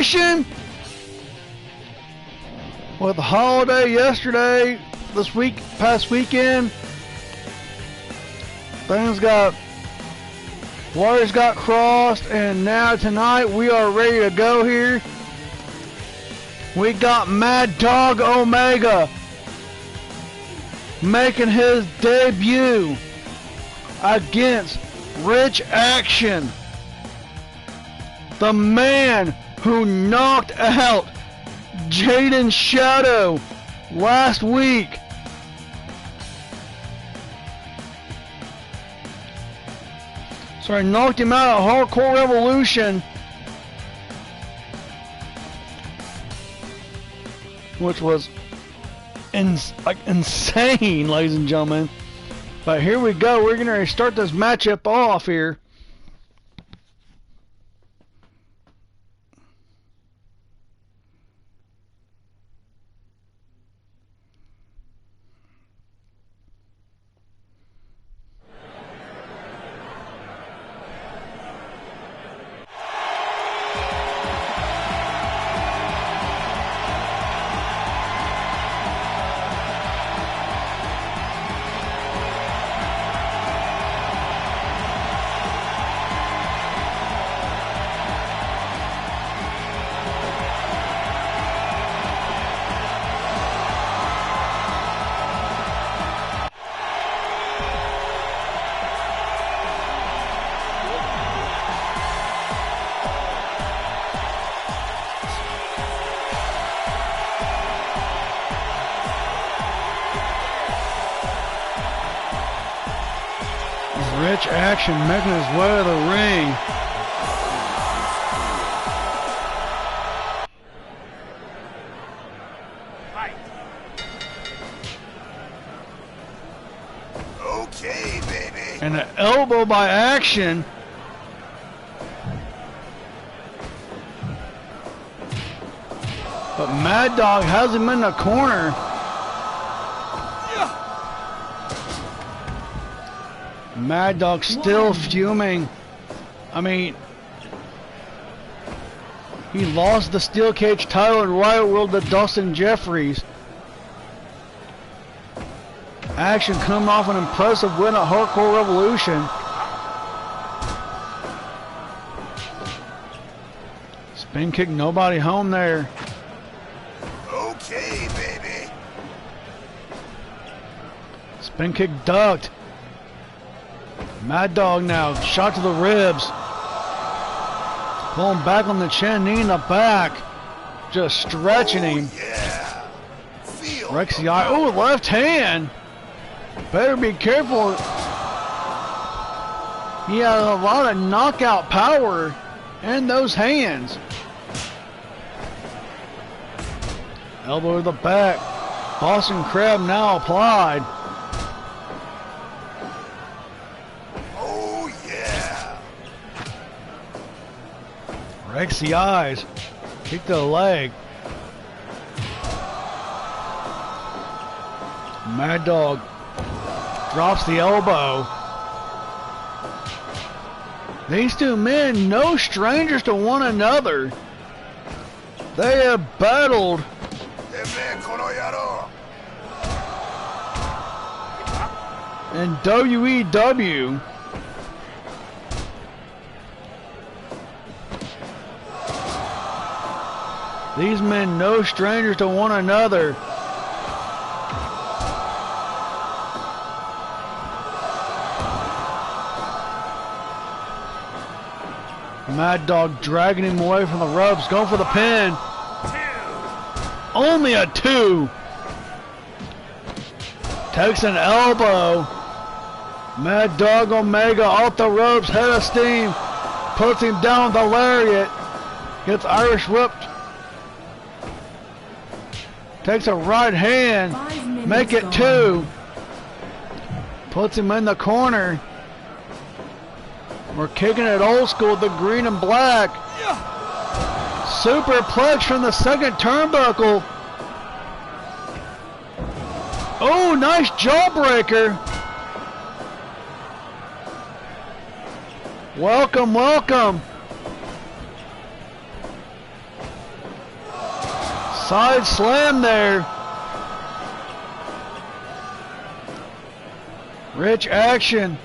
With the holiday yesterday, this week, past weekend, wires got crossed, and now tonight we are ready to go here. We got Mad Dog Omega making his debut against Rich Action, the man who knocked out Jaden Shadow last week. Sorry, knocked him out at Hardcore Revolution, which was insane, ladies and gentlemen. But here we go. We're going to start this matchup off here. Rich Action making his way to the ring. Right. Okay, baby. And an elbow by Action. But Mad Dog has him in the corner. Mad Dog still fuming. I mean, he lost the Steel Cage title in Riot World to Dustin Jeffries. Action coming off an impressive win at Hardcore Revolution. Spin kick, nobody home there. Okay, baby. Spin kick ducked. Mad Dog now, shot to the ribs. Pulling back on the chin, knee in the back. Just stretching him. Yeah. Rex the eye. Oh, left hand. Better be careful. He has a lot of knockout power in those hands. Elbow to the back. Boston Crab now applied. Breaks the eyes. Kick to the leg. Mad Dog drops the elbow. These two men, no strangers to one another. They have battled in WEW. These men, no strangers to one another. Mad Dog dragging him away from the ropes, going for the pin. Only a 2. Takes an elbow. Mad Dog Omega off the ropes, head of steam. Puts him down with the lariat. Gets Irish whipped. Takes a right hand, make it 2. Puts him in the corner. We're kicking it old school, the green and black. Superplex from the second turnbuckle. Oh, nice jawbreaker. Welcome, welcome. Side slam there. Rich action.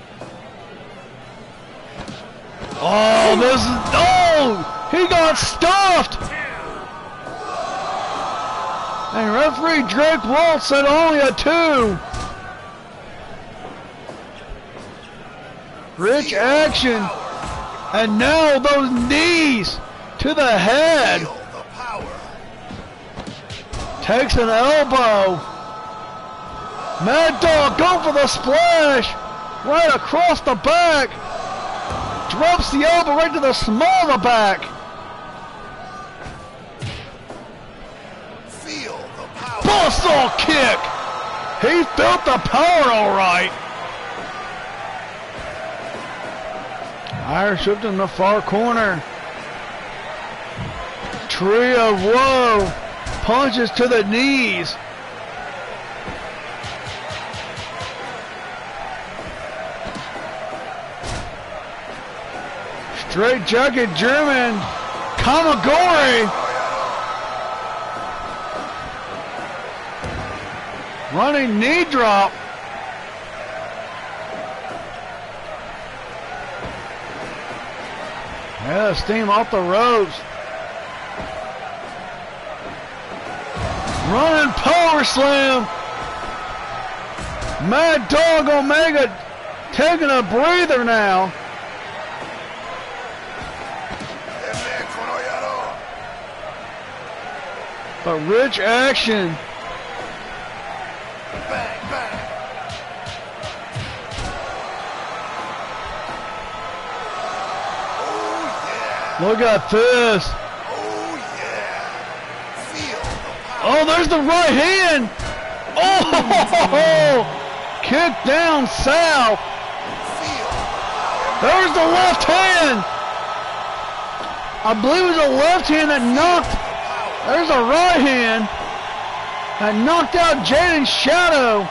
Oh, this is... Oh! He got stuffed! And referee Drake Waltz said only a 2. Rich action. And now those knees to the head. Takes an elbow. Mad Dog going for the splash. Right across the back. Drops the elbow right to the small of the back. Feel the power. Buzzsaw kick. He felt the power all right. Irish whip in the far corner. Tree of woe. Punches to the knees. Straight jacket German. Kamagori. Running knee drop. Yeah, steam off the ropes. Running power slam. Mad Dog Omega taking a breather now. But rich action. Bang, bang. Look at this. Oh yeah. Feel the power. Oh, there's the right hand. Oh, kick down south. Feel the power. There's the left hand. I believe it was a left hand that knocked. There's a right hand that knocked out Jaden's Shadow.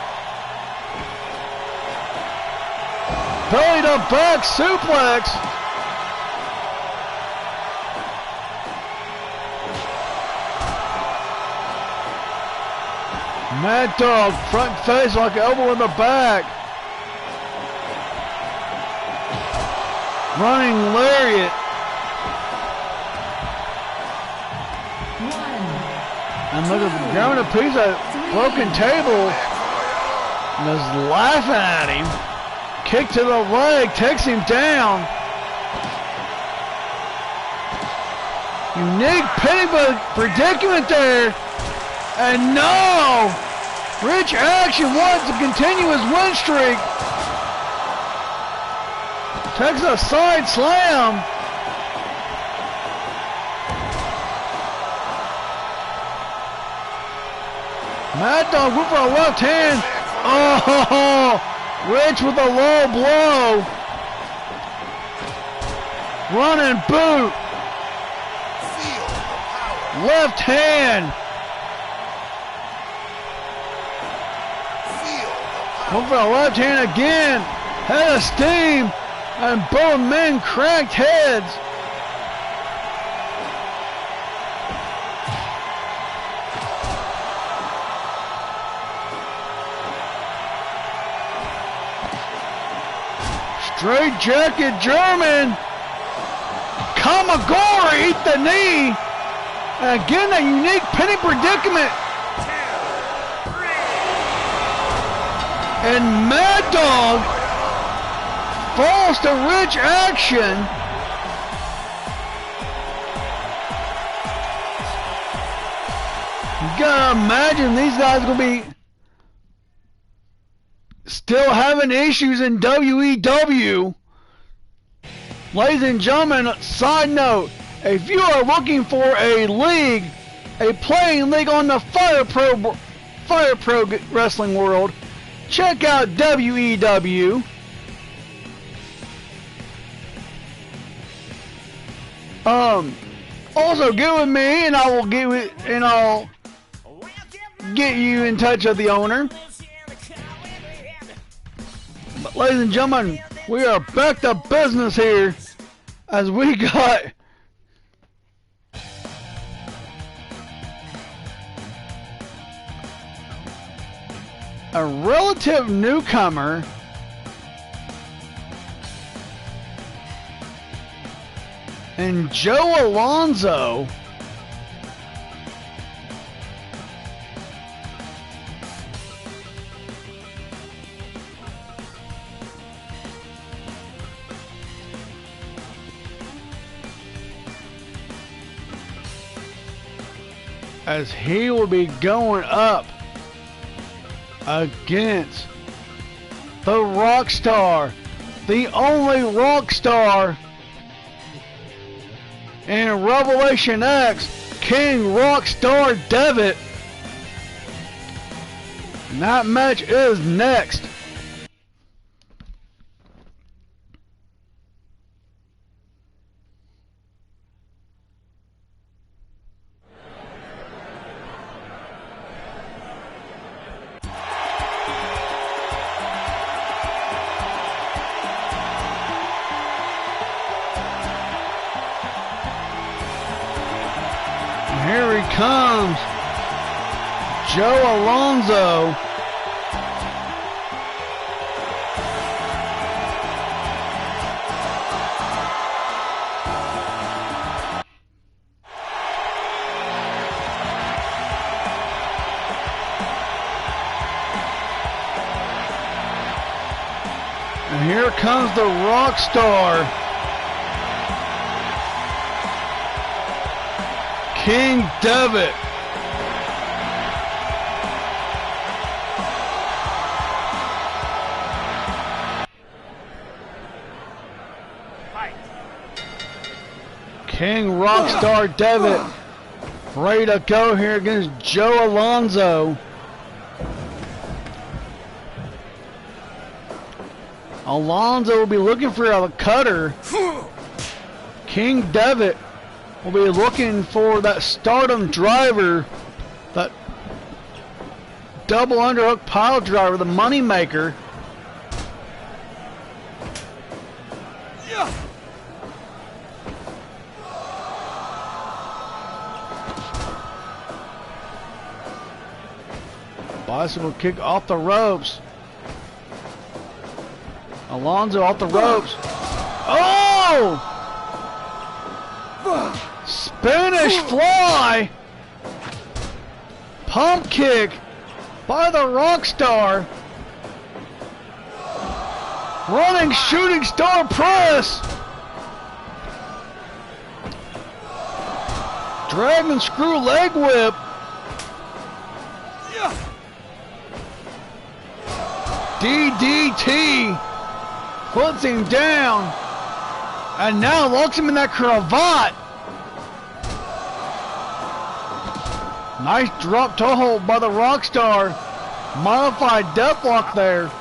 Belly to back suplex. Mad Dog front face like elbow in the back. Running lariat. And look at grabbing a piece of broken table. And is laughing at him. Kick to the leg, takes him down. Unique pinning predicament there. And no! Rich action wants to continue his win streak. Takes a side slam. Mad Dog with a left hand. Oh, Rich with a low blow. Running boot. Left hand. Going for a left hand again. Head of steam. And both men cracked heads. Straight jacket German. Kamagori eat the knee. And again, a unique pinning predicament. And Mad Dog falls to rich action. You gotta imagine these guys are gonna be still having issues in WEW. Ladies and gentlemen, side note, if you are looking for a league, a playing league on the Fire Pro Wrestling world, check out WEW. Also get with me and I'll get you in touch with the owner. But ladies and gentlemen, we are back to business here as we got a relative newcomer, and Joe Alonzo. As he will be going up against the Rockstar, the only Rockstar in Revelation X, King Rockstar Devitt. And that match is next. Here he comes, Joe Alonzo. And here comes the Rockstar, King Devitt. King Rockstar Devitt ready to go here against Joe Alonzo. Alonzo will be looking for a cutter. King Devitt will be looking for that Stardom driver, that double underhook pile driver, the money maker. Bicycle kick off the ropes. Alonzo off the ropes. Oh! Spanish fly. Pump kick by the Rockstar. Running shooting star press. Dragon screw leg whip. DDT. Puts him down. And now locks him in that cravat. Nice drop toe hold by the Rockstar. Modified deathlock there.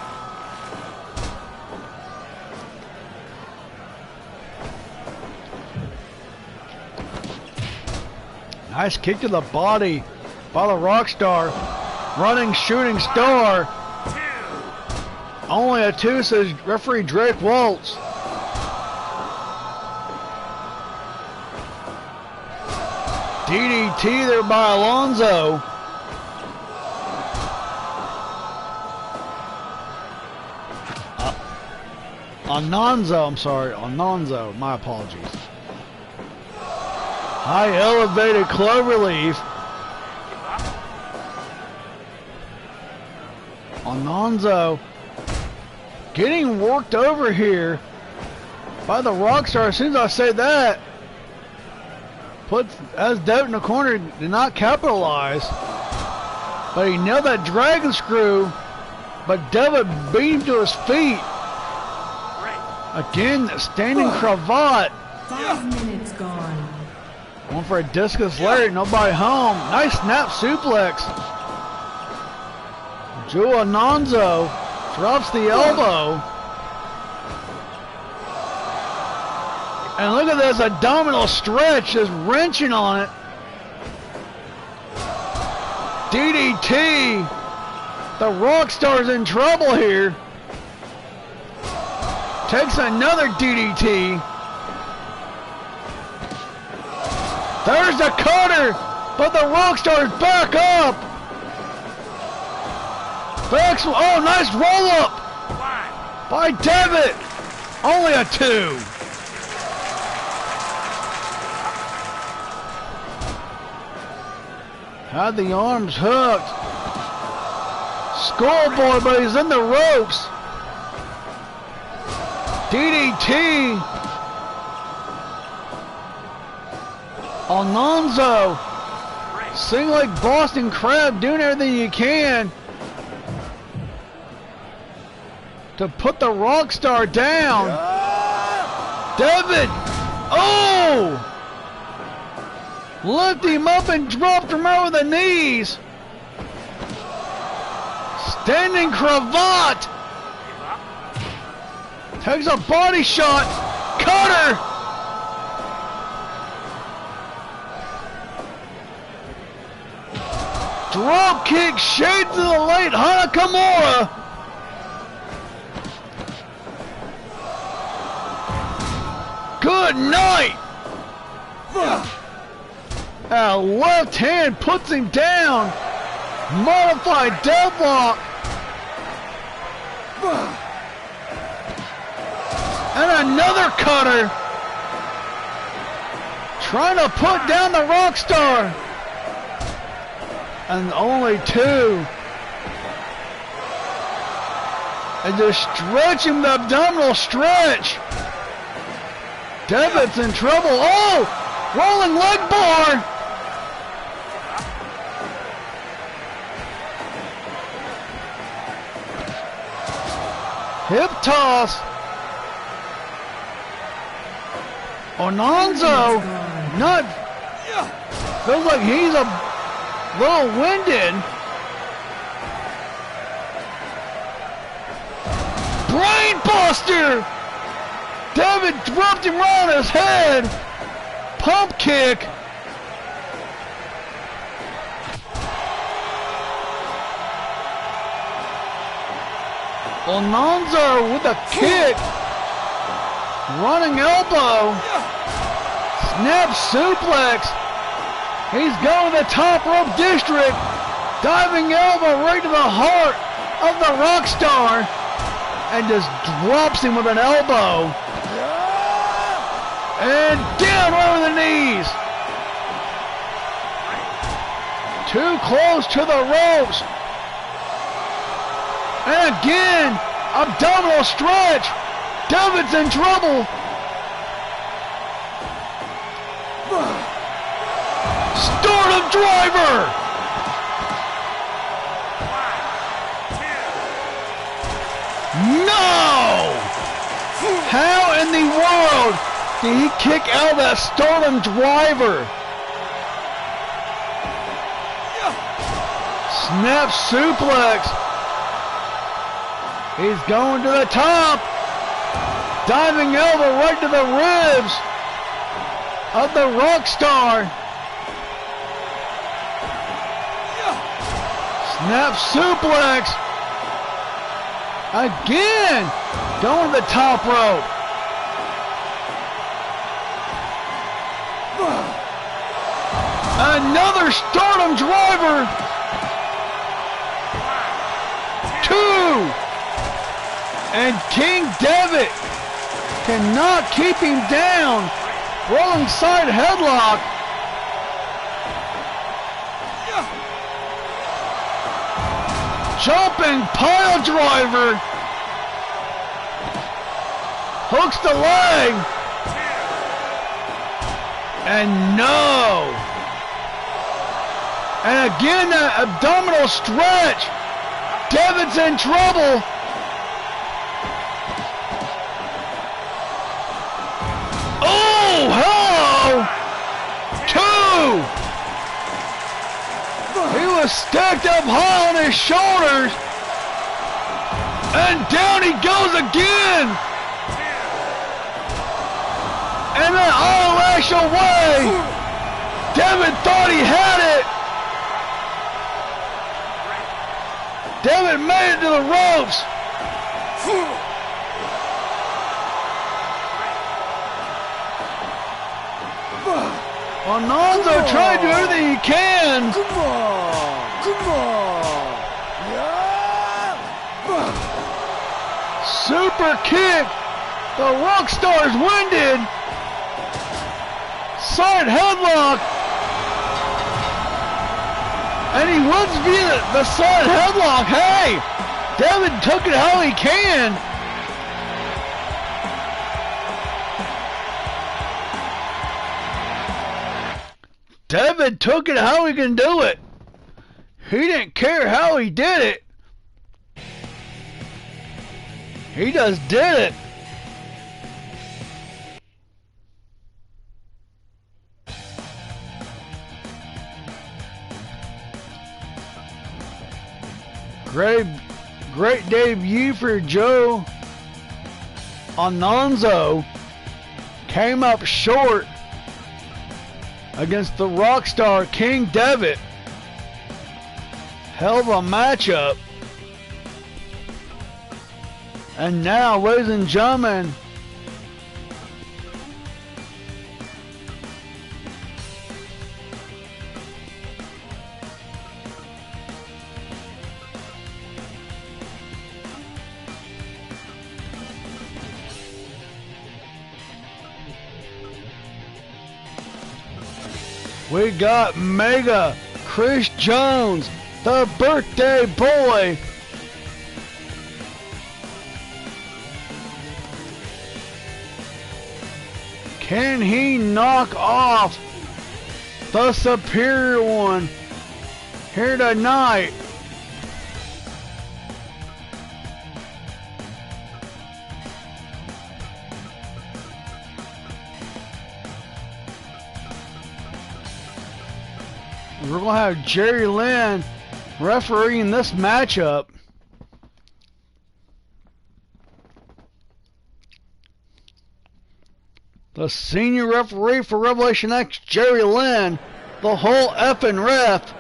Nice kick to the body by the Rockstar. Running shooting star. Only a 2, says referee Drake Waltz. DDT there by Alonzo. Alonzo, I'm sorry. Alonzo, my apologies. High elevated cloverleaf. Alonzo getting worked over here by the Rockstar. As soon as I say that, puts as Devitt in the corner, did not capitalize, but he nailed that dragon screw. But Devitt beat him to his feet. Again, standing cravat. 5 minutes gone. One for a discus lariat, nobody home. Nice snap suplex. Joe Alonzo drops the elbow. And look at this abdominal stretch, just wrenching on it. DDT. The Rockstar's in trouble here. Takes another DDT. There's the cutter, but the Rockstar's back up. Rex, oh, nice roll up by Devitt. Only a 2. Had the arms hooked. Schoolboy, but he's in the ropes. DDT. Alonzo. Sing like Boston Crab, doing everything you can to put the Rockstar down. Devitt. Oh! Lift him up and dropped him over the knees. Standing cravat. Takes a body shot. Cutter. Drop kick shade to the late Hanakamura. Good night. Left hand puts him down. Modified deadlock. And another cutter. Trying to put down the Rockstar. And only 2. And just stretching the abdominal stretch. Devitt's in trouble. Oh! Rolling leg bar. Hip toss. Ononzo. Not. Feels like he's a little winded. Brain buster. Devitt dropped him right on his head. Pump kick. Alonzo with a kick. Running elbow. Snap suplex. He's going to the top rope district. Diving elbow right to the heart of the Rockstar. And just drops him with an elbow. And down over the knees. Too close to the ropes. And again, abdominal stretch. Devitt's in trouble. Stardom driver. No! How in the world did he kick out of that Stardom driver? Snap suplex. He's going to the top. Diving elbow right to the ribs of the Rockstar. Snap suplex. Again. Going to the top rope. Another Stardom driver. 2. And King Devitt cannot keep him down. Rolling side headlock. Jumping pile driver. Hooks the leg. And no. And again, that abdominal stretch. Devitt's in trouble. Oh, hello. 2. He was stacked up high on his shoulders. And down he goes again. And then eyelash away. Devitt thought he had it. Devitt made it to the ropes. Alonzo tried to do everything he can. Come on. Yeah. super kick. The Rockstar's winded. Side headlock. And he wins via the side headlock. Hey, Devin took it how he can. Devin took it how he can do it. He didn't care how he did it. He just did it. Great debut for Joe Alonzo. Came up short against the Rockstar King Devitt. Hell of a matchup. And now, ladies and gentlemen, we got Mega Chris Jones, the birthday boy. Can he knock off the Superior One here tonight? We're going to have Jerry Lynn refereeing this matchup. The senior referee for Revelation X, Jerry Lynn, the whole effing ref.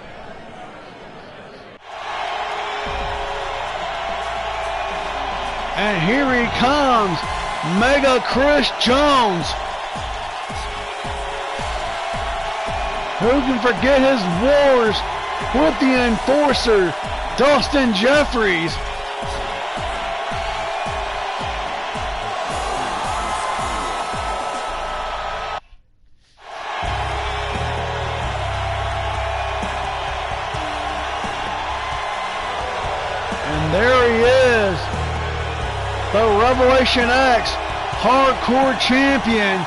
And here he comes, Mega Chris Jones. Who can forget his wars with the Enforcer, Dustin Jeffries? And there he is, the Revelation X Hardcore Champion,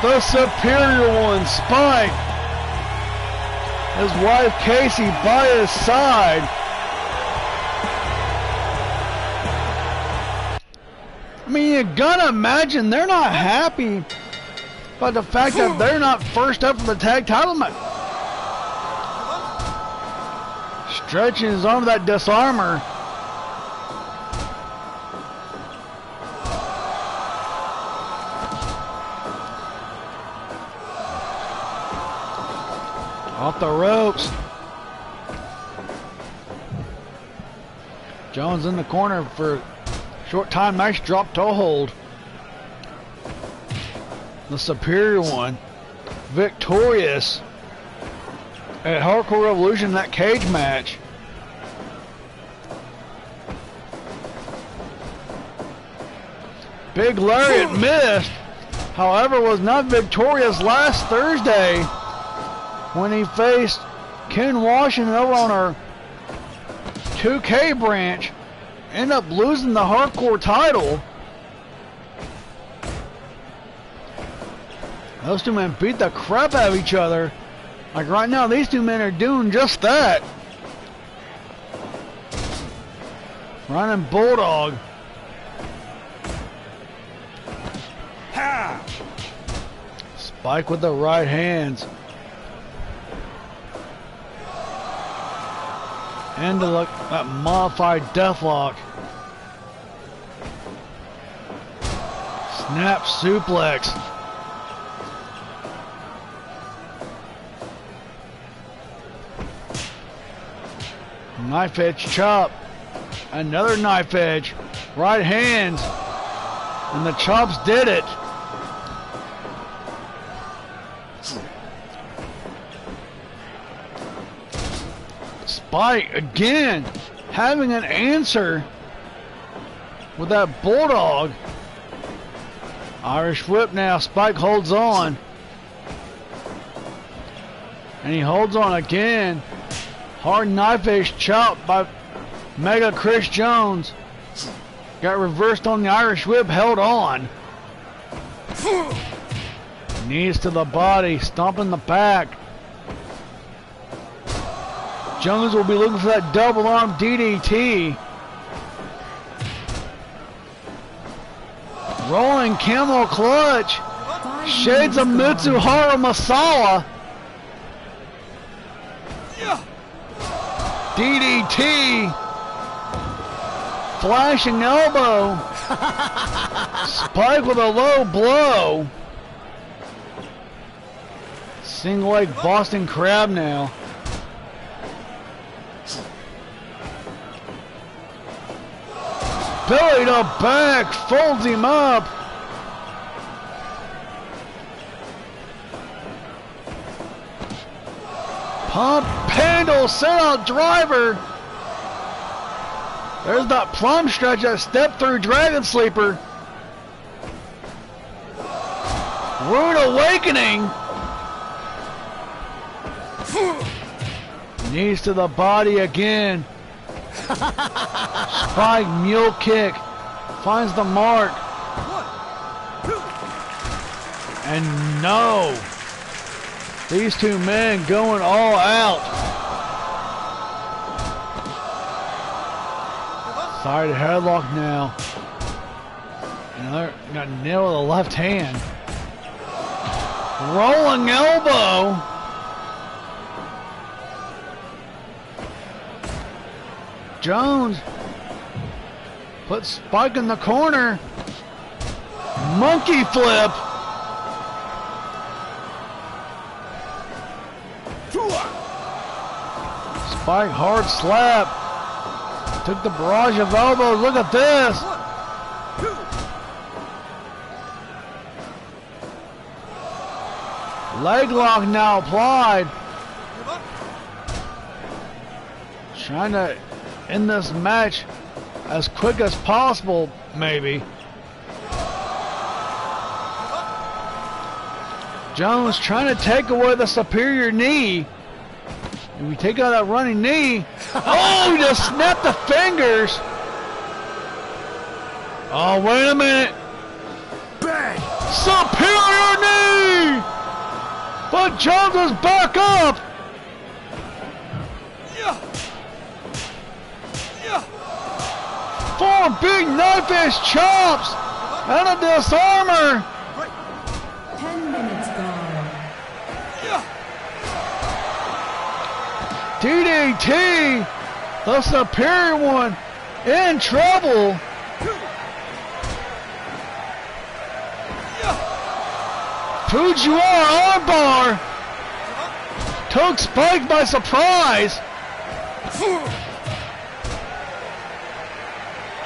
the Superior One, Spike. His wife Casey by his side. I mean, you gotta imagine they're not happy about the fact that they're not first up for the tag title match. Stretching his arm with that disarmer. Off the ropes. Jones in the corner for a short time. Nice drop toe hold. The Superior One victorious at Hardcore Revolution in that cage match. Big Lariat missed. However, was not victorious last Thursday when he faced Ken Washington over on our 2K branch. Ended up losing the Hardcore title. Those two men beat the crap out of each other. Like right now, these two men are doing just that. Running Bulldog. Ha! Spike with the right hands. And that modified deathlock. Snap suplex. Knife edge chop. Another knife edge. Right hands. And the chops did it. Spike again having an answer with that bulldog. Irish whip now. Spike holds on. And he holds on again. Hard knife edge chop by Mega Chris Jones. Got reversed on the Irish whip, held on. Knees to the body, stomping the back. Jones will be looking for that double arm DDT. Rolling camel clutch. Shades of Mitsuhara Masala. DDT. Flashing elbow. Spike with a low blow. Single leg Boston Crab now. Belly to back, folds him up. Pump handle, set out driver. There's that plum stretch, that step through Dragon Sleeper. Rude Awakening. Knees to the body again. Spike mule kick. Finds the mark. And no. These two men going all out. Side headlock now. Another got nail with the left hand. Rolling elbow. Jones puts Spike in the corner. Monkey flip. Spike hard slap. Took the barrage of elbows. Look at this. Leg lock now applied. Trying to end this match as quick as possible, maybe. Jones trying to take away the superior knee. And we take out that running knee. Oh, he just snapped the fingers. Oh, wait a minute. Bang! Superior knee! But Jones is back up. Four big knife edge chops and a disarmer. 10 minutes gone. DDT, the superior one, in trouble. Fujiwara armbar took Spike by surprise.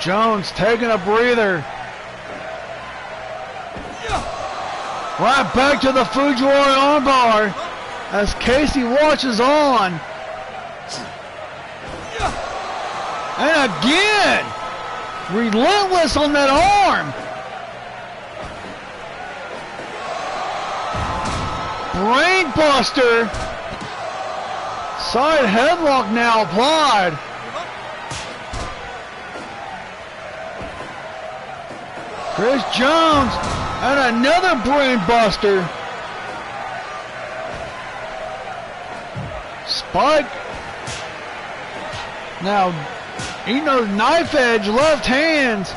Jones taking a breather. Right back to the Fujiwara armbar as Casey watches on. And again, relentless on that arm. Brain buster. Side headlock now applied. Chris Jones and another brain buster. Spike now eating those knife edge left hands.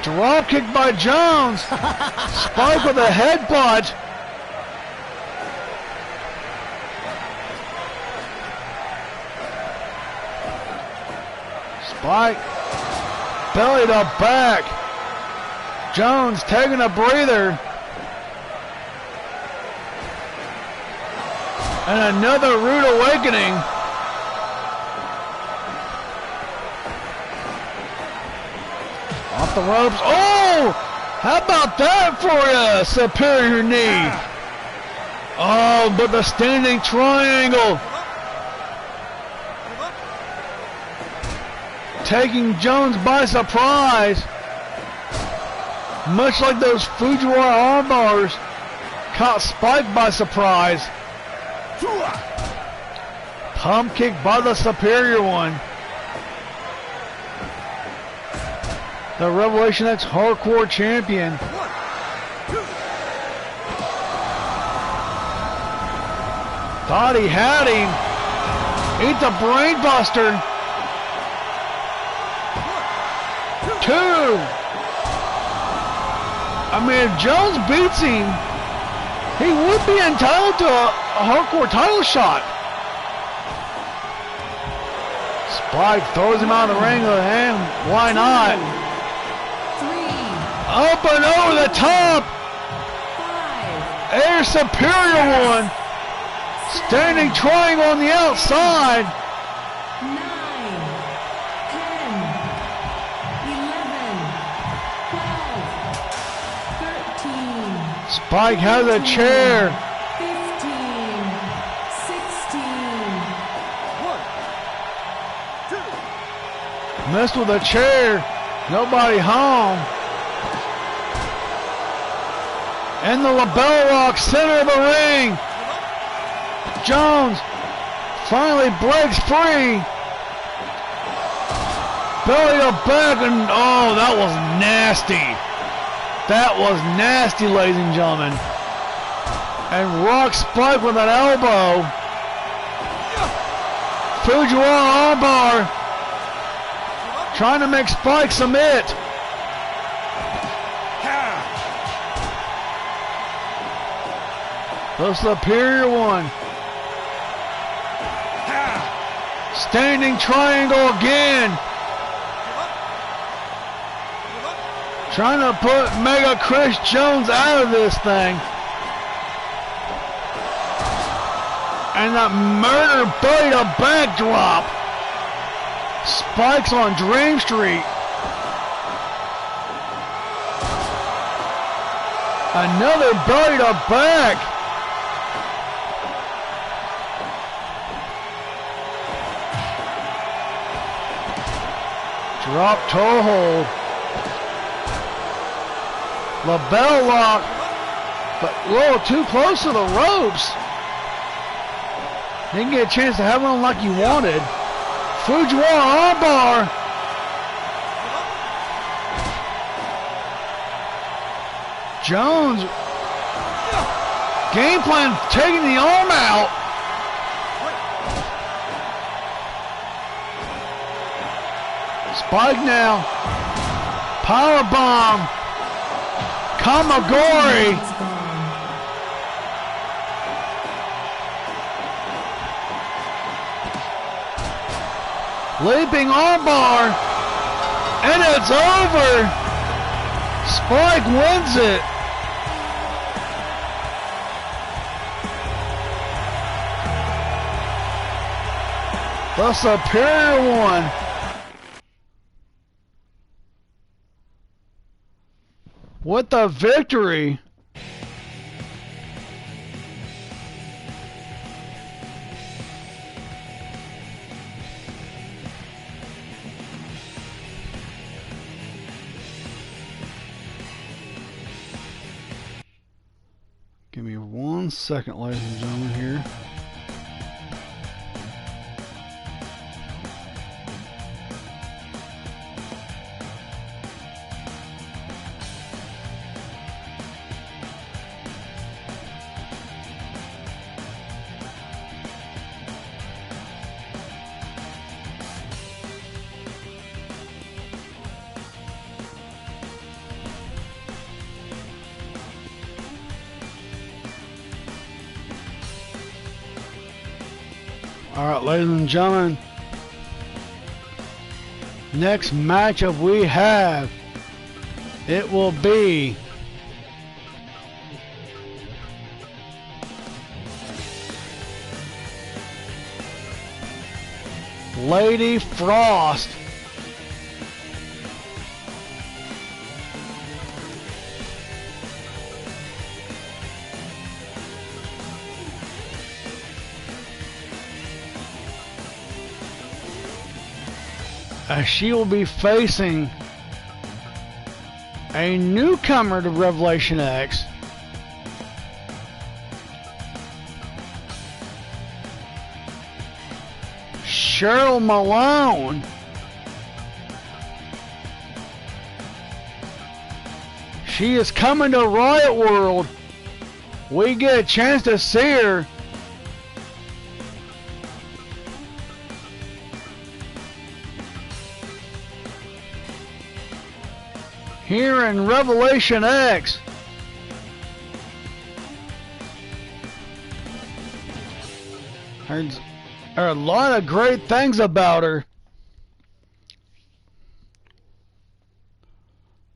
Drop kick by Jones. Spike with a headbutt. Spike belly to back. Jones taking a breather. And another rude awakening. Off the ropes. Oh! How about that for a superior knee? Oh, but the standing triangle. taking Jones by surprise. Much like those Fujiwara armbars caught Spike by surprise. Pump kick by the Superior One. The Revelation X Hardcore Champion. Thought he had him. Eat the brain buster. 2. I mean, if Jones beats him, he would be entitled to a hardcore title shot. Spike throws him out of the ring, and why not? 3. Up and over the top. 5. Air Superior One. Standing triangle on the outside. 9. 10. 11. 12. 13. Spike has a chair. 15. 16. Missed with a chair. Nobody home. And the LeBell Rock, center of the ring. Jones finally breaks free. Belly to back, and oh, that was nasty. That was nasty, ladies and gentlemen. And Rock Spike with an elbow. Fujiwara armbar. Trying to make Spike submit. The Superior One. Standing triangle again. Trying to put Mega Chris Jones out of this thing. And that murder belly to back drop. Spikes on Dream Street. Another belly to back. Drop toe hold. LeBell lock, but a little too close to the ropes. Didn't get a chance to have one like he wanted. Fujiwara armbar. Jones. Game plan taking the arm out. Spike now. Powerbomb. Kamagori. Leaping armbar. And it's over. Spike wins it. The Superior One. What the victory! Give me 1 second, ladies and gentlemen, here. Alright, ladies and gentlemen, next matchup we have, it will be Lady Frost as she will be facing a newcomer to Revelation X. Cheryl Malone. She is coming to Riot World. We get a chance to see her. Here in Revelation X. There are a lot of great things about her.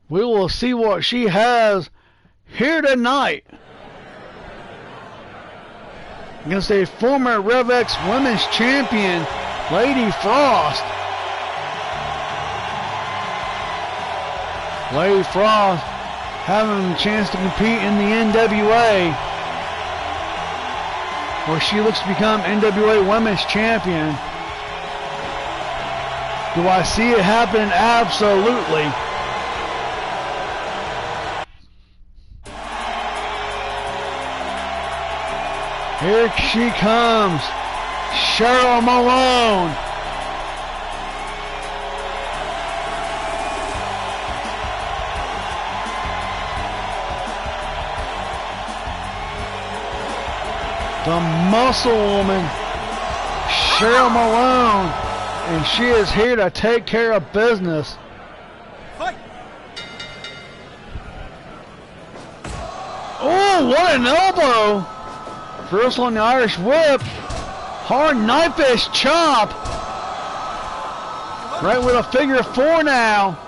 We will see what she has here tonight against a former Rev X Women's Champion, Lady Frost. Lady Frost having a chance to compete in the NWA, where she looks to become NWA Women's Champion. Do I see it happen? Absolutely. Here she comes, Cheryl Malone. The Muscle Woman, Cheryl Malone, and she is here to take care of business. Fight. Oh, what an elbow! First on the Irish whip, hard knife-edge chop. Right with a figure four now.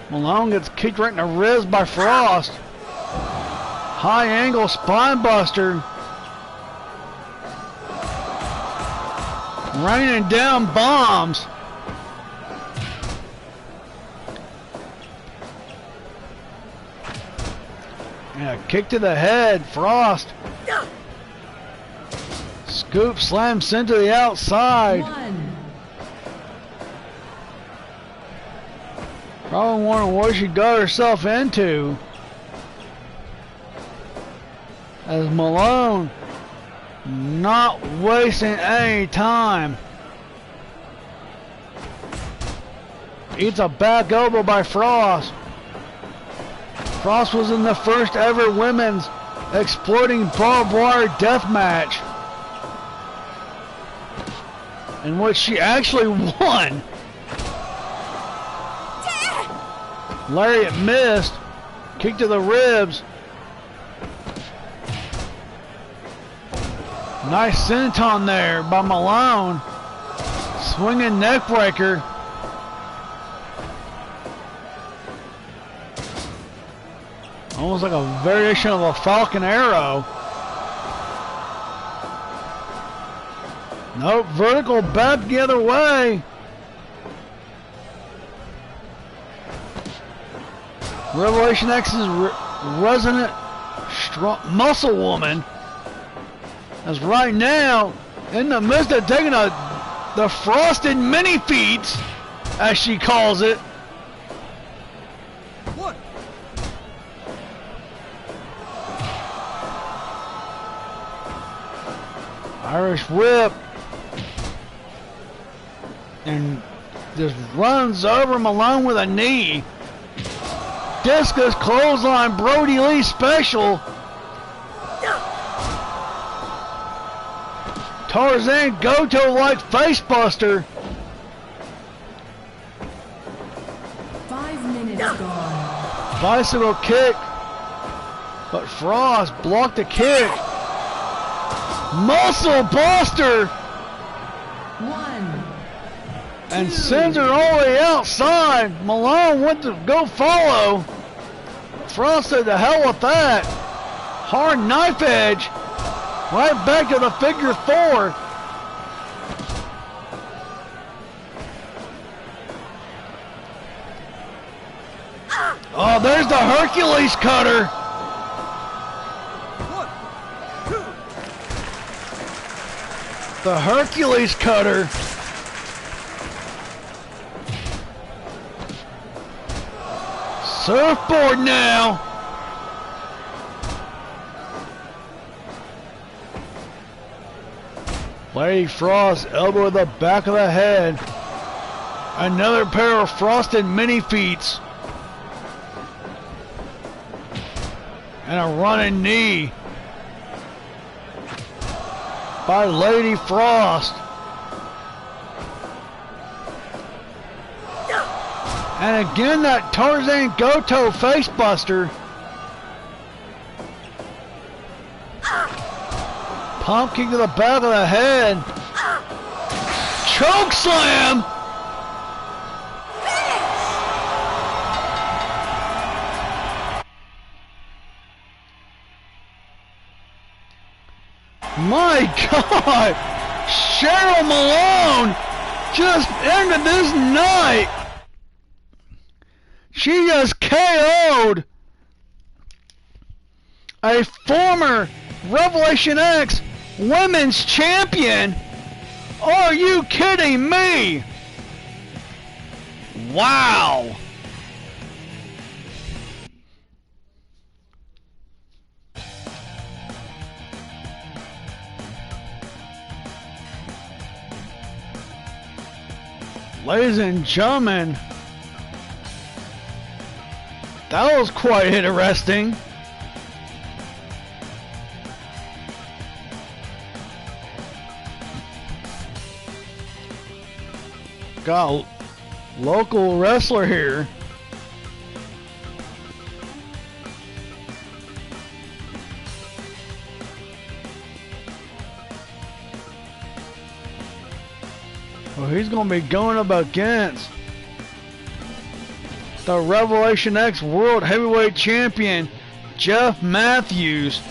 Malone gets kicked right in the ribs by Frost. High angle spine buster. Raining down bombs. Yeah, kick to the head, Frost. Scoop slam sent to the outside. One. Probably wondering what she got herself into. As Malone not wasting any time. Eats a back elbow by Frost. Frost was in the first ever women's exploding barbed wire death match, in which she actually won. Lariat missed. Kick to the ribs. Nice senton there by Malone. Swinging neck breaker. Almost like a variation of a Falcon Arrow. Nope, vertical back the other way. Revelation X's resonant strong muscle woman is right now in the midst of taking the frosted mini feats, as she calls it. One. Irish whip. And just runs over Malone with a knee. Discus clothesline, Brody Lee special. Tarzan Goto like facebuster. 5 minutes gone. Bicycle kick. But Frost blocked the kick. Muscle buster. 1. And sends her all the way outside. Malone went to go follow. Frost said the hell with that. Hard knife edge. Right back to the figure four. Oh, there's the Hercules cutter. 1, 2. The Hercules cutter. Surfboard now. Lady Frost elbow to the back of the head. Another pair of frosted mini feets. And a running knee by Lady Frost. And again that Tarzan Goto facebuster. Pump kick to the back of the head. Choke slam. My God, Cheryl Malone just ended this night. She just KO'd a former Revelation X Women's Champion. Are you kidding me? Wow. Ladies and gentlemen, that was quite interesting. Got a local wrestler here. Well, he's going to be going up against the Revelation X World Heavyweight Champion, Jeff Matthews.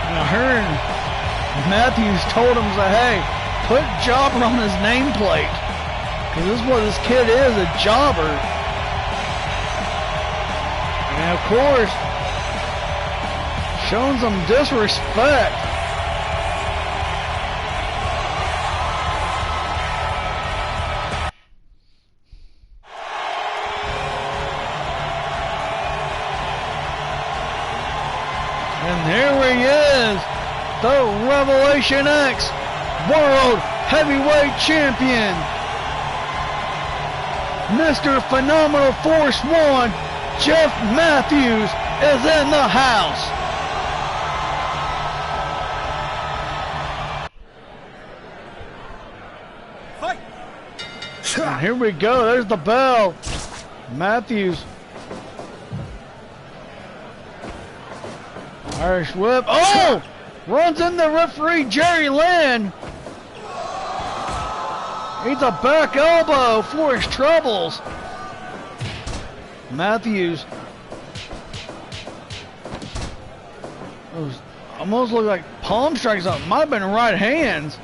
And I heard Matthews told him, hey, put jobber on his nameplate. Because this is what this kid is, a jobber. And of course, showing some disrespect. And here he is, the Revelation X World Heavyweight Champion, Mr. Phenomenal Force 1, Jeff Matthews is in the house. Fight! And here we go, there's the bell. Matthews. Irish whip. Oh! Runs into referee Jerry Lynn. He's a back elbow for his troubles. Matthews. Those almost look like palm strikes. Might have been right hands.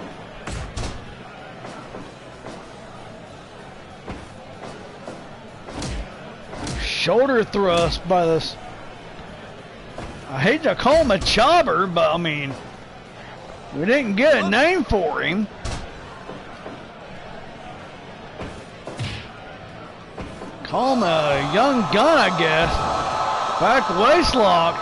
Shoulder thrust by this. I hate to call him a jobber, but I mean, we didn't get a name for him. Call him a young gun, I guess. Back waistlock.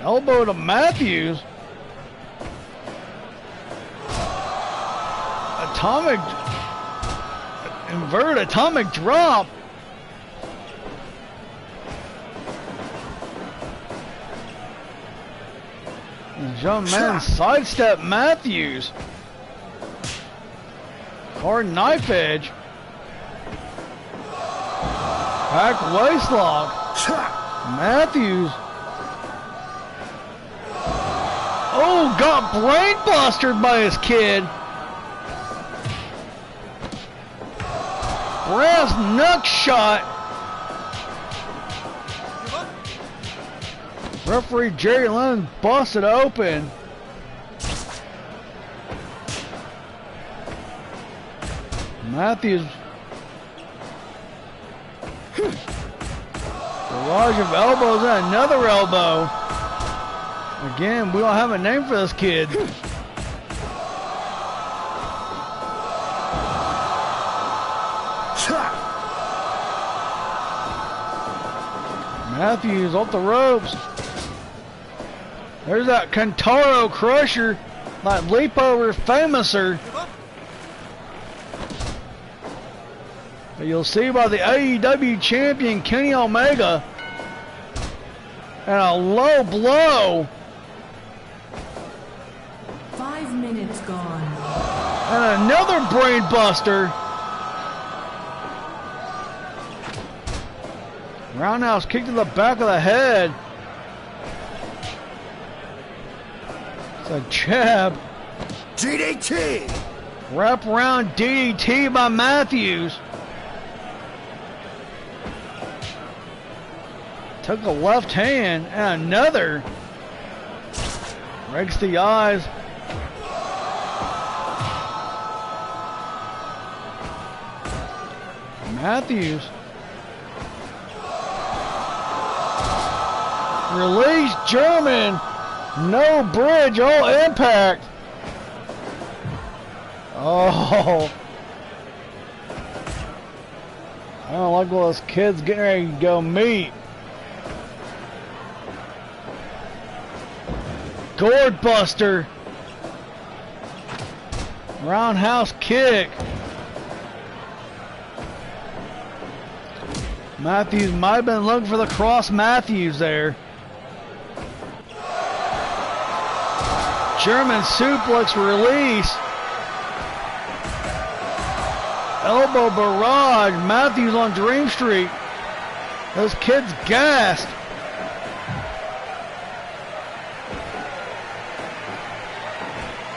Elbow to Matthews. Atomic, inverted atomic drop. Young man sidestep Matthews. Hard knife edge. Back waistlock. Matthews. Oh, got brain bustered by his kid. Brass knuck shot. Referee Jerry Lynn busted open. Matthews Barrage of elbows and another elbow. Again, we don't have a name for this kid. Matthews off the ropes. There's that Kentaro Crusher, that leap over famouser. But you'll see by the AEW champion Kenny Omega. And a low blow. 5 minutes gone. And another brain buster. Roundhouse kick to the back of the head. It's a jab. DDT! Wrap around DDT by Matthews. Took a left hand and another. Breaks the eyes. Matthews. Release German. No bridge, all impact. Oh. I don't like what this kid's getting ready to go meet. Gourd buster. Roundhouse kick. Matthews might have been looking for the cross Matthews there. German suplex release. Elbow barrage. Matthews on Dream Street. Those kids gassed.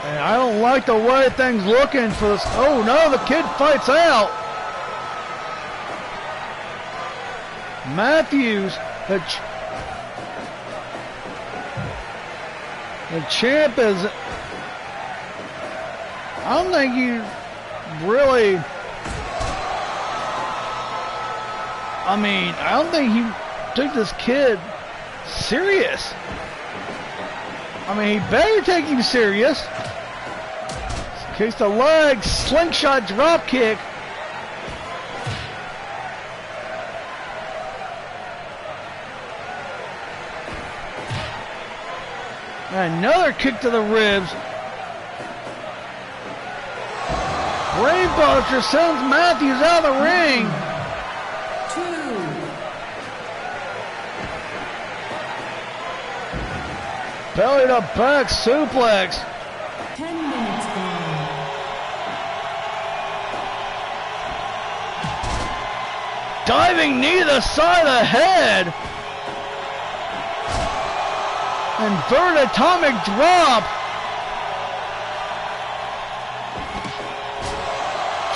And I don't like the way things looking for this. Oh no, the kid fights out. Matthews, the champ is, I don't think he really, I don't think he took this kid serious. He better take him serious. Kicks the leg, slingshot drop kick. Another kick to the ribs. Brainbuster sends Matthews out of the ring. 2. Belly to back suplex. 10 minutes gone. Diving knee to the side of the head. Inverted atomic drop.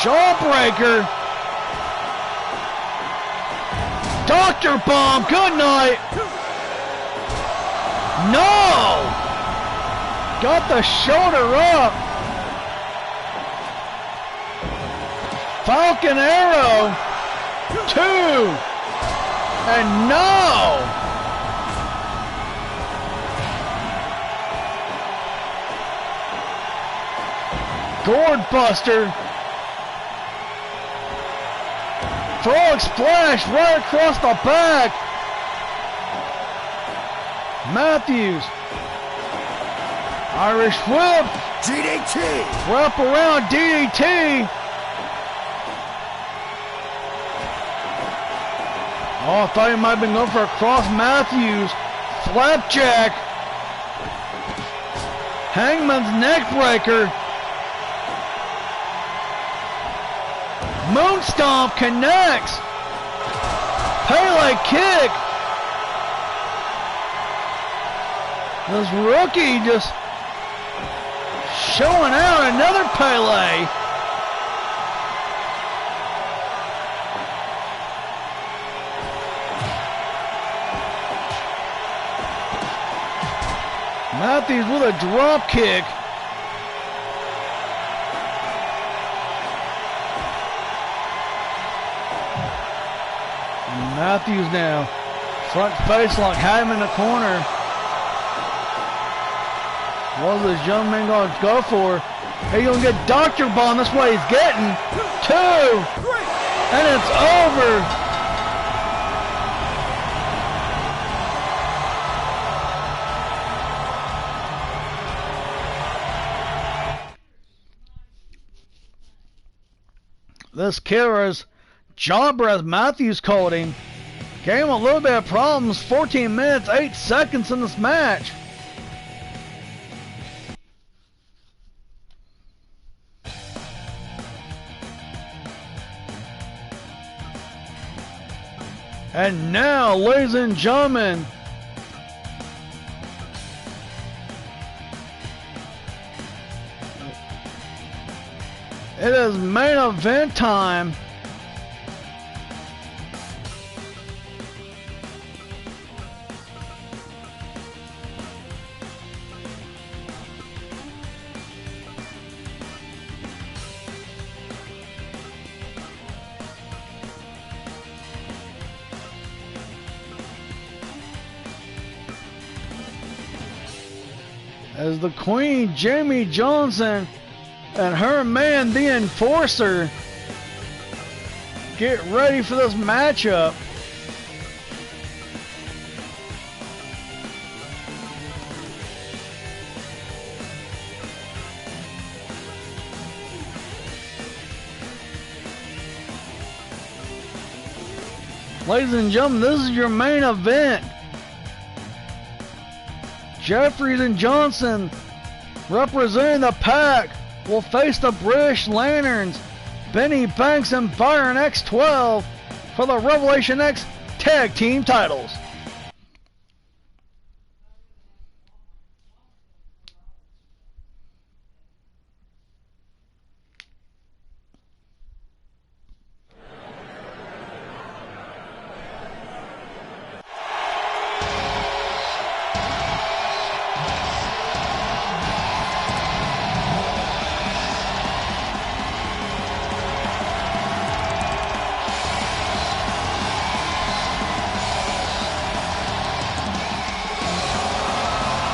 Jawbreaker. Doctor bomb. Good night. No. Got the shoulder up. Falcon Arrow. 2. And no. Gourd buster. Frog splash right across the back. Matthews. Irish whip. DDT. Wrap around DDT. Oh, I thought he might have been going for a cross Matthews. Flapjack. Hangman's neck breaker. Moonstomp connects. Pele kick. This rookie just showing out another Pele. Matthews with a drop kick. Matthews now Front face lock, had him in the corner. What is this young man going to go for? He's going to get Dr. Bomb. That's what he's getting. 2. And it's over. This killer's jobber, as Matthews called him, gave him a little bit of problems. 14 minutes, 8 seconds in this match. And now, ladies and gentlemen, it is main event time. As the Queen, Jamie Johnson, and her man, the Enforcer, get ready for this matchup. Ladies and gentlemen, this is your main event. Jeffries and Johnson, representing the Pack, will face the British Lanterns, Benny Banks and Byron X12, for the Revelation X Tag Team titles.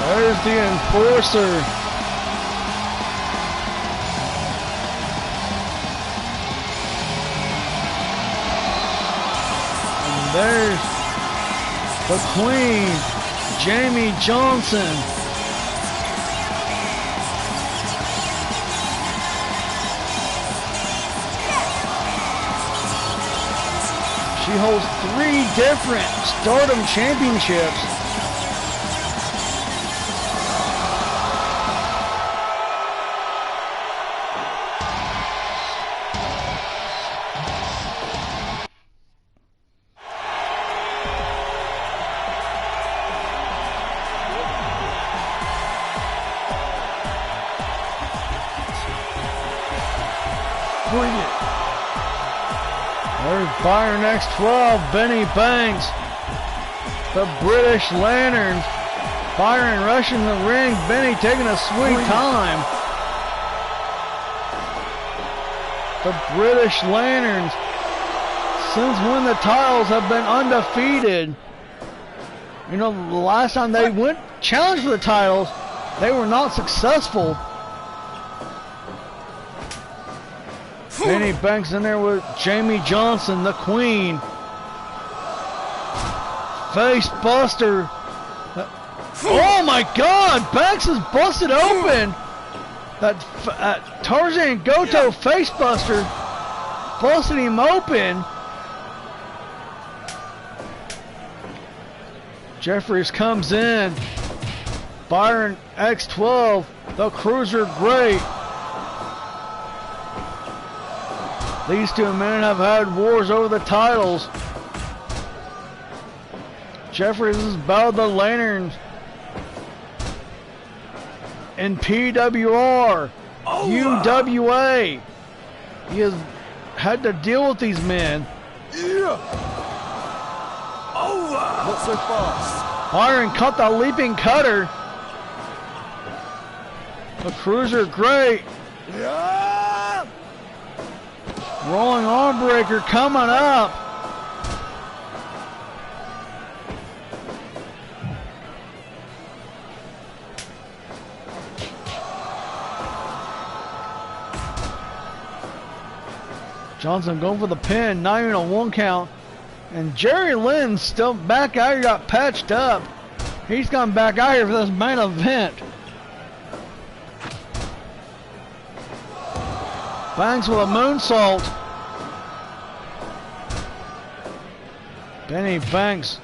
There's the Enforcer. And there's the Queen, Jamie Johnson. She holds 3 different Stardom Championships. There's Byron X12, Benny Banks, the British Lanterns. Byron rushing the ring, Benny taking a sweet time. The British Lanterns, since when the titles have been undefeated. You know, the last time they went challenge for the titles, they were not successful. Benny Banks in there with Jamie Johnson, the Queen. Face buster. Oh my God! Banks is busted open. That Tarzan Goto face buster busted him open. Jeffries comes in. Byron X12, the Cruiser Great. These two men have had wars over the titles. Jeffries has battled the Lanterns in PWR, UWA. He has had to deal with these men. Yeah. Over. Not so fast. Byron cut the leaping cutter. The Cruiser Great. Yeah. Rolling arm breaker coming up. Johnson going for the pin, not even a 1 count. And Jerry Lynn's still back out here, got patched up. He's gone back out here for this main event. Banks with a moonsault. Benny Banks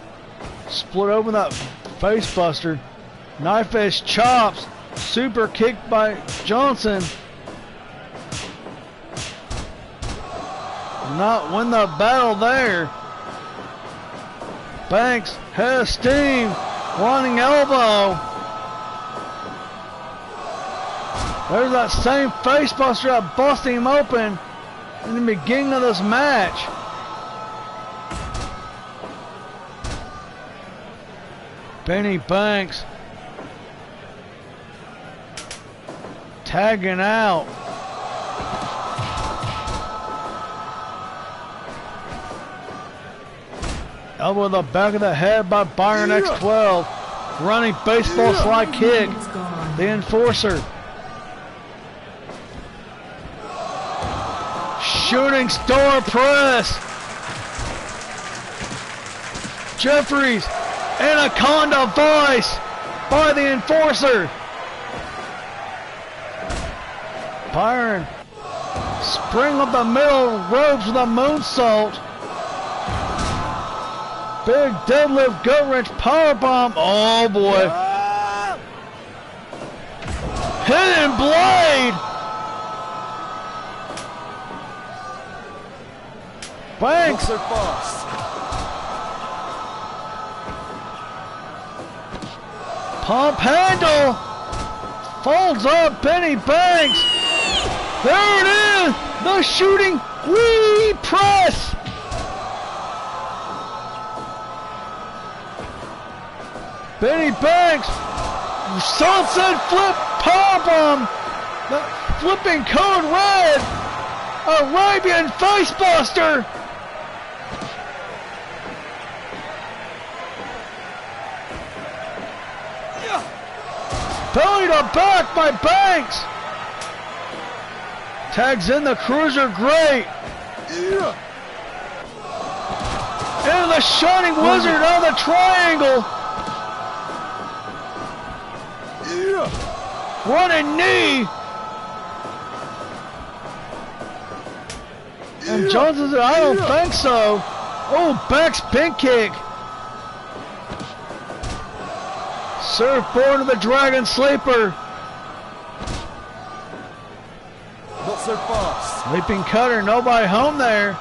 split open that facebuster. Knife edge chops. Super kick by Johnson. Not win the battle there. Banks, head of steam, running elbow. There's that same facebuster that busted him open in the beginning of this match. Benny Banks tagging out. Elbow to the back of the head by Byron X12. Running baseball slide kick. The enforcer. Shooting star press. Jeffries. Anaconda Vice by the enforcer. Byron. Spring up the middle ropes with a moonsault. Big deadlift, gut wrench, powerbomb. Oh boy. Hidden blade. Banks. So fast. Pump handle. Folds up Benny Banks. There it is. The shooting wee press. Benny Banks, sunset flip powerbomb, the flipping code red, Arabian facebuster. Belly to back by Banks. Tags in the Cruiser Great. And the Shining Wizard on the triangle. Running knee. And Johnson said, I don't think so. Oh, Banks pin kick. Surfboard to the Dragon Sleeper. Not so fast. Leaping cutter, nobody home there.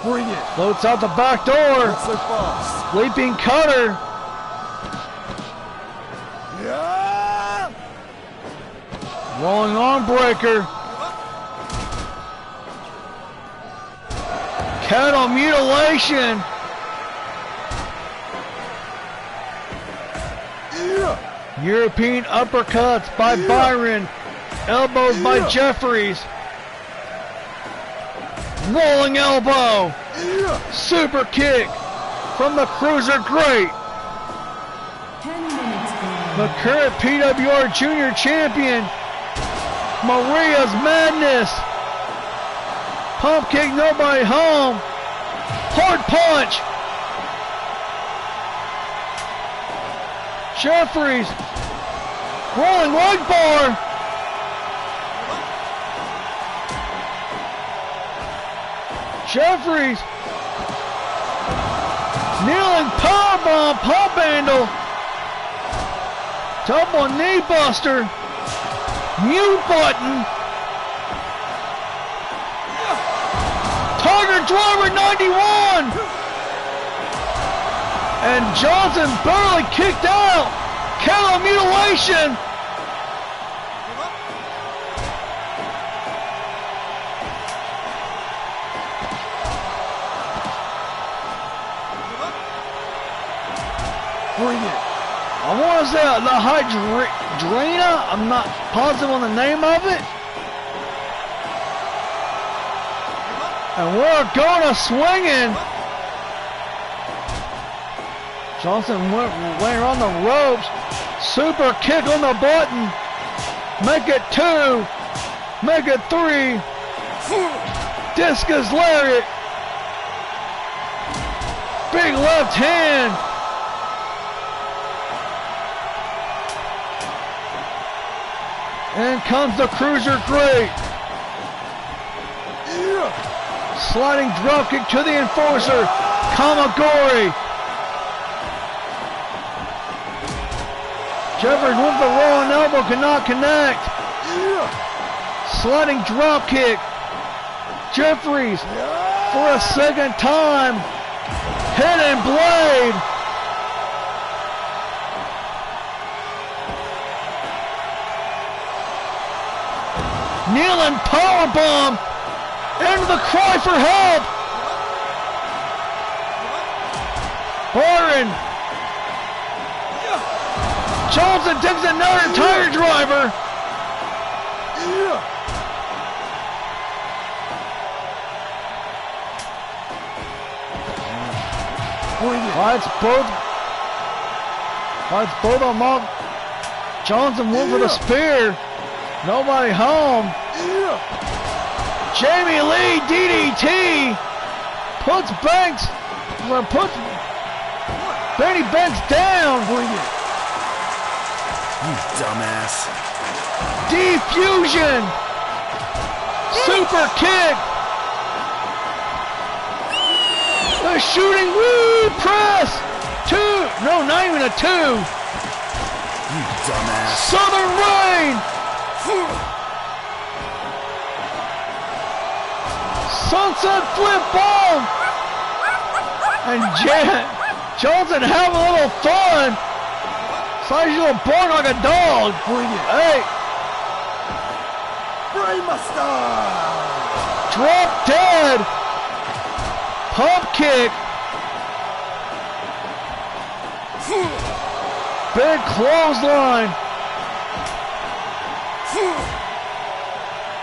Bring it. Floats out the back door. Not so fast. Leaping cutter. Yeah. Rolling arm breaker. Cattle mutilation. Yeah. European uppercuts by Byron. Elbows by Jeffries. Rolling elbow. Super kick from the Cruiser Great. 10 minutes gone. The current PWR Junior Champion. Maria's Madness. Pump kick, nobody home. Hard punch. Jeffries. Rolling leg bar. Jeffries. Kneeling powerbomb, pump handle. Double knee buster. Mute button. Tiger Driver 91. And Johnson barely kicked out. Cattle mutilation. Bring it. I want to say the Hydrina. I'm not positive on the name of it. And we're going to swinging. Johnson went around the ropes. Super kick on the button. Make it 2. Make it 3. Discus lariat. Big left hand. And comes the Cruiser Great. Sliding dropkick to the Enforcer. Kamagori. Jeffries with the rolling elbow, cannot connect. Sliding dropkick. Jeffries for a second time. Hidden blade. Kneeling powerbomb. Into the cry for help. Byron. Johnson takes another tire driver. Lights both of them up. Johnson went for the spear. Nobody home. Jamie Lee DDT puts Benny Banks down. You dumbass. Defusion. Super kick. The shooting woo press. Two. No, not even a two. You dumbass. Southern Rain. Sunset flip bomb. And Johnson having a little fun. Size you born like a dog. Hey. Brainbuster. Drop dead. Pump kick. Big clothesline.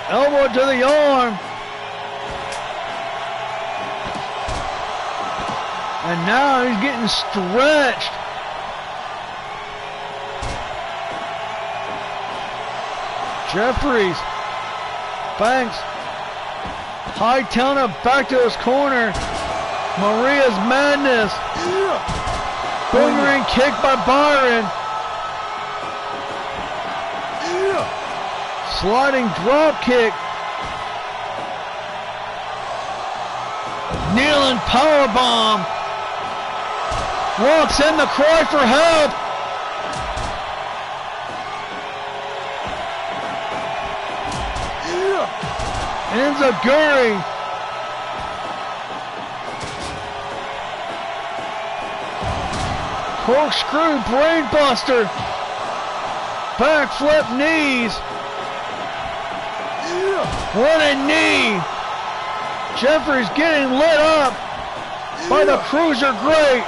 Elbow to the arm. And now he's getting stretched. Jeffries. Banks. Hightailing it back to his corner. Maria's Madness. Boomerang kick by Byron. Sliding drop kick. Kneeling powerbomb. Walks in the cry for help. Enziguri. Corkscrew brainbuster. Backflip knees. Running knee. Jeffries getting lit up by the Cruiser Great.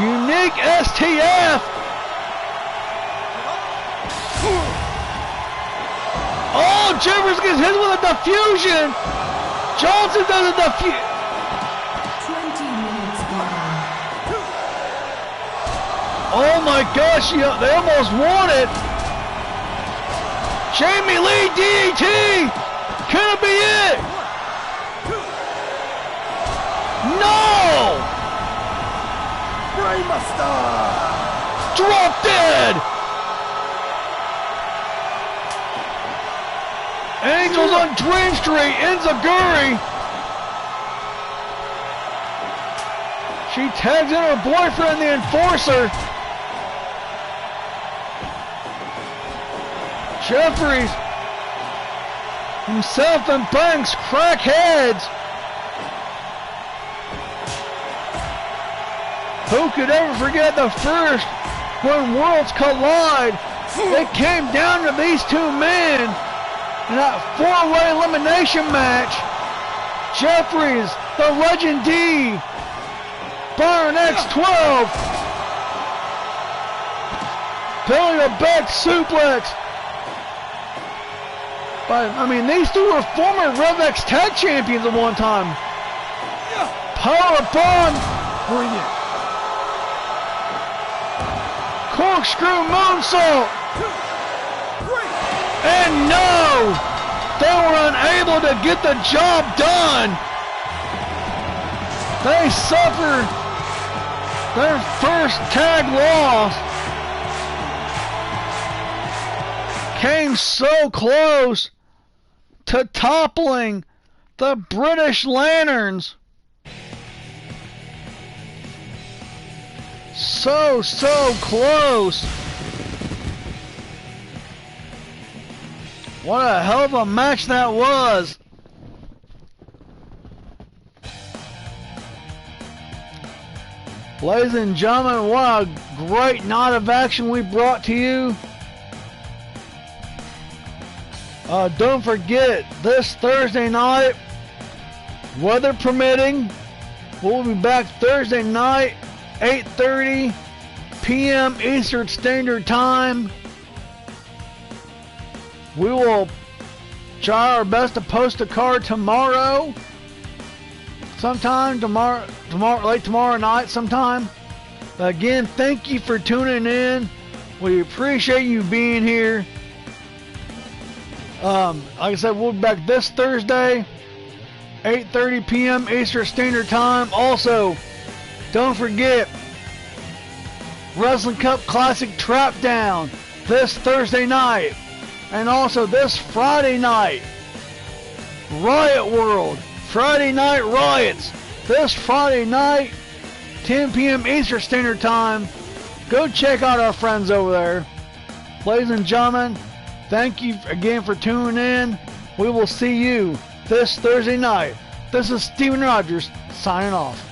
Unique STF. Oh, Jeffries gets hit with a diffusion. Johnson does a diffusion. 20 minutes gone. Oh my gosh, they almost won it. Jamie Lee DDT. Can it be it? No. Brainbuster. Drop dead. Angels on Dream Street, Enziguri. She tags in her boyfriend, the Enforcer. Jeffries, himself and Banks crack heads. Who could ever forget the first when worlds collide? It came down to these two men. In that four-way elimination match, Jeffries, the Legend D, Byron X12, Billy the Beck suplex. But I mean, these two were former Rev X Tag Champions at one time. Power bomb, Bring it. corkscrew moonsault. And no! They were unable to get the job done! They suffered their first tag loss. Came so close to toppling the British Lanterns. So close. What a hell of a match that was. Ladies and gentlemen, what a great night of action we brought to you. Don't forget, this Thursday night, weather permitting, we'll be back Thursday night, 8:30 p.m. Eastern Standard Time. We will try our best to post a card tomorrow. Sometime late tomorrow night sometime. Again, thank you for tuning in. We appreciate you being here. Like I said, we'll be back this Thursday, 8:30 p.m. Eastern Standard Time. Also, don't forget, Wrestling Cup Classic Trap Down this Thursday night. And also this Friday night, Riot World, Friday Night Riots. This Friday night, 10 p.m. Eastern Standard Time. Go check out our friends over there. Ladies and gentlemen, thank you again for tuning in. We will see you this Thursday night. This is Steven Rogers signing off.